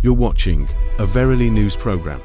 You're watching a Verily News program.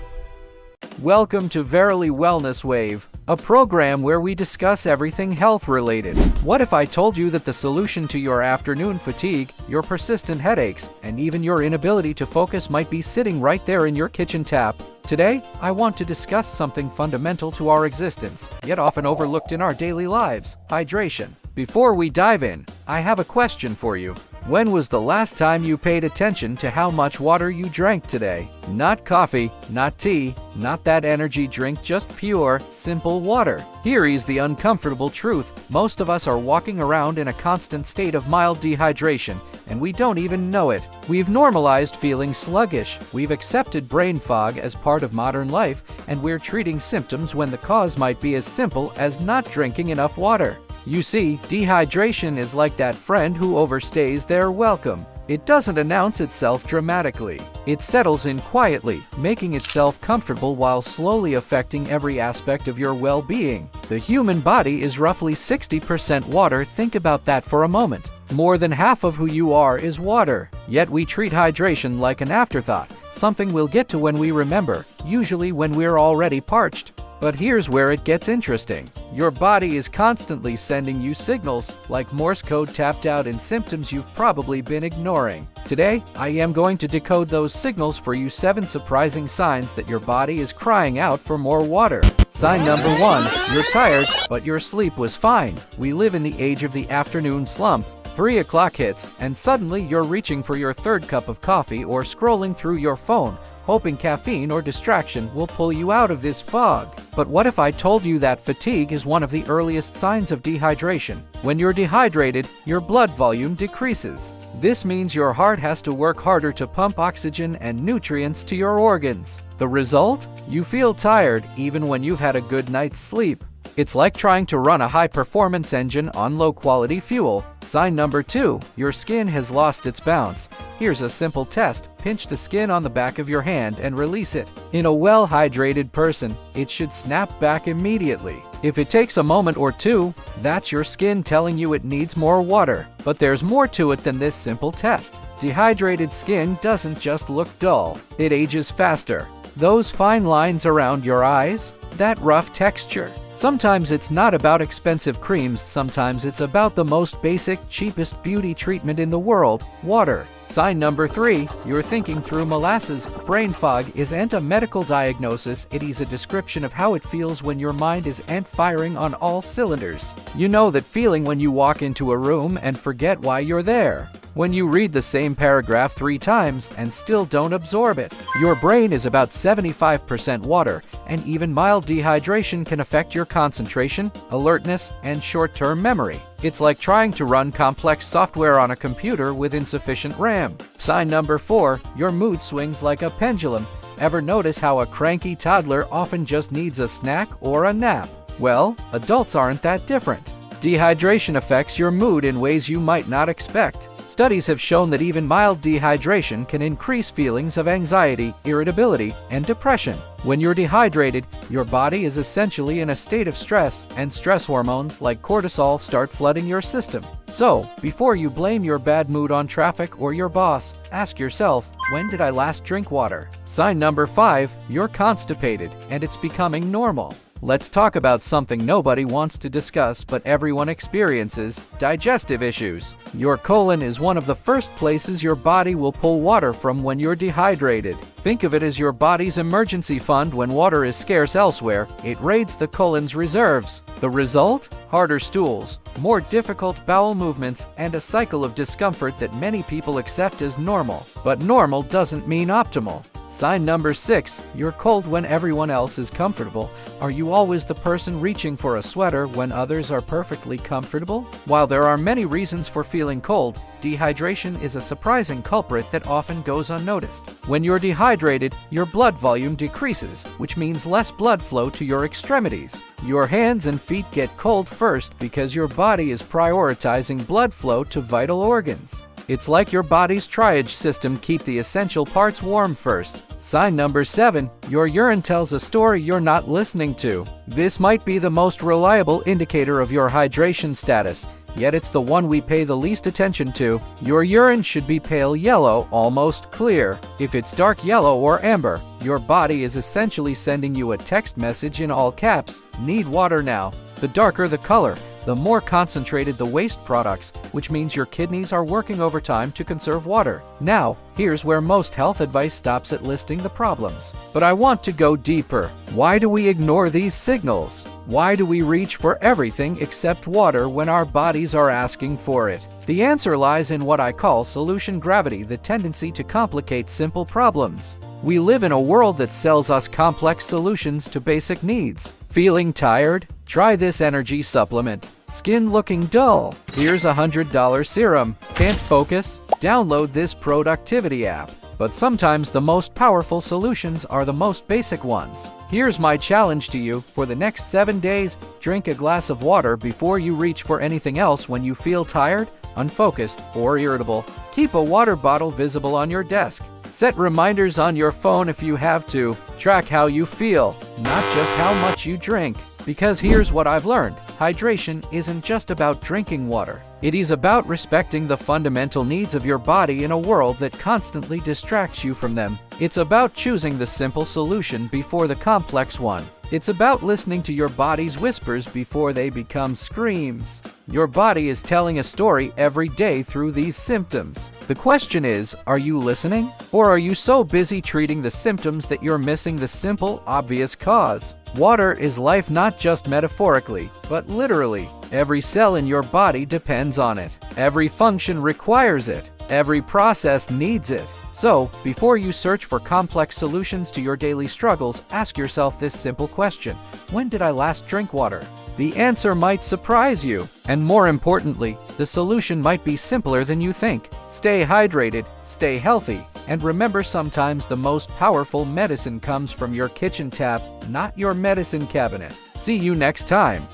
Welcome to Verily Wellness Wave, a program where we discuss everything health-related. What if I told you that the solution to your afternoon fatigue, your persistent headaches, and even your inability to focus might be sitting right there in your kitchen tap? Today, I want to discuss something fundamental to our existence, yet often overlooked in our daily lives: hydration. Before we dive in, I have a question for you. When was the last time you paid attention to how much water you drank today? Not coffee, not tea, not that energy drink, just pure, simple water. Here is the uncomfortable truth. Most of us are walking around in a constant state of mild dehydration, and we don't even know it. We've normalized feeling sluggish. We've accepted brain fog as part of modern life, and we're treating symptoms when the cause might be as simple as not drinking enough water. You see, dehydration is like that friend who overstays their welcome. It doesn't announce itself dramatically. It settles in quietly, making itself comfortable while slowly affecting every aspect of your well-being. The human body is roughly 60% water. Think about that for a moment. More than half of who you are is water. Yet we treat hydration like an afterthought, something we'll get to when we remember, usually when we're already parched. But here's where it gets interesting. Your body is constantly sending you signals, like Morse code tapped out in symptoms you've probably been ignoring. Today, I am going to decode those signals for you: 7 surprising signs that your body is crying out for more water. Sign number 1, you're tired, but your sleep was fine. We live in the age of the afternoon slump. 3 o'clock hits, and suddenly you're reaching for your third cup of coffee or scrolling through your phone, hoping caffeine or distraction will pull you out of this fog. But what if I told you that fatigue is one of the earliest signs of dehydration? When you're dehydrated, your blood volume decreases. This means your heart has to work harder to pump oxygen and nutrients to your organs. The result? You feel tired even when you've had a good night's sleep. It's like trying to run a high-performance engine on low-quality fuel. Sign number 2, your skin has lost its bounce. Here's a simple test. Pinch the skin on the back of your hand and release it. In a well-hydrated person, it should snap back immediately. If it takes a moment or two, that's your skin telling you it needs more water. But there's more to it than this simple test. Dehydrated skin doesn't just look dull, it ages faster. Those fine lines around your eyes, that rough texture. Sometimes it's not about expensive creams, sometimes it's about the most basic, cheapest beauty treatment in the world: water. Sign number 3, you're thinking through molasses. Brain fog isn't a medical diagnosis, it is a description of how it feels when your mind is firing on all cylinders. You know that feeling when you walk into a room and forget why you're there. When you read the same paragraph 3 times and still don't absorb it. Your brain is about 75% water, and even mild dehydration can affect your concentration, alertness, and short-term memory. It's like trying to run complex software on a computer with insufficient RAM. Sign number 4, your mood swings like a pendulum. Ever notice how a cranky toddler often just needs a snack or a nap? Well, adults aren't that different. Dehydration affects your mood in ways you might not expect. Studies have shown that even mild dehydration can increase feelings of anxiety, irritability, and depression. When you're dehydrated, your body is essentially in a state of stress, and stress hormones like cortisol start flooding your system. So, before you blame your bad mood on traffic or your boss, ask yourself, when did I last drink water? Sign number 5, you're constipated, and it's becoming normal. Let's talk about something nobody wants to discuss but everyone experiences: digestive issues. Your colon is one of the first places your body will pull water from when you're dehydrated. Think of it as your body's emergency fund. When water is scarce elsewhere, it raids the colon's reserves. The result? Harder stools, more difficult bowel movements, and a cycle of discomfort that many people accept as normal. But normal doesn't mean optimal. Sign number 6, you're cold when everyone else is comfortable. Are you always the person reaching for a sweater when others are perfectly comfortable? While there are many reasons for feeling cold, dehydration is a surprising culprit that often goes unnoticed. When you're dehydrated, your blood volume decreases, which means less blood flow to your extremities. Your hands and feet get cold first because your body is prioritizing blood flow to vital organs. It's like your body's triage system keep the essential parts warm first. Sign number 7, your urine tells a story you're not listening to. This might be the most reliable indicator of your hydration status. yet it's the one we pay the least attention to. Your urine should be pale yellow, almost clear. If it's dark yellow or amber, your body is essentially sending you a text message in all caps, "Need water now." The darker the color, the more concentrated the waste products, which means your kidneys are working overtime to conserve water. Now, here's where most health advice stops at listing the problems. But I want to go deeper. Why do we ignore these signals? Why do we reach for everything except water when our bodies are asking for it? The answer lies in what I call solution gravity, the tendency to complicate simple problems. We live in a world that sells us complex solutions to basic needs. Feeling tired? Try this energy supplement. Skin looking dull? Here's a $100 serum. Can't focus? Download this productivity app. But sometimes the most powerful solutions are the most basic ones. Here's my challenge to you. For the next 7 days, drink a glass of water before you reach for anything else when you feel tired, unfocused, or irritable. Keep a water bottle visible on your desk. Set reminders on your phone if you have to. Track how you feel, not just how much you drink. Because here's what I've learned. Hydration isn't just about drinking water. It is about respecting the fundamental needs of your body in a world that constantly distracts you from them. It's about choosing the simple solution before the complex one. It's about listening to your body's whispers before they become screams. Your body is telling a story every day through these symptoms. The question is, are you listening? Or are you so busy treating the symptoms that you're missing the simple, obvious cause? Water is life, not just metaphorically, but literally. Every cell in your body depends on it. Every function requires it. Every process needs it. So, before you search for complex solutions to your daily struggles, ask yourself this simple question: when did I last drink water? The answer might surprise you. And more importantly, the solution might be simpler than you think. Stay hydrated, stay healthy, and remember, sometimes the most powerful medicine comes from your kitchen tap, not your medicine cabinet. See you next time.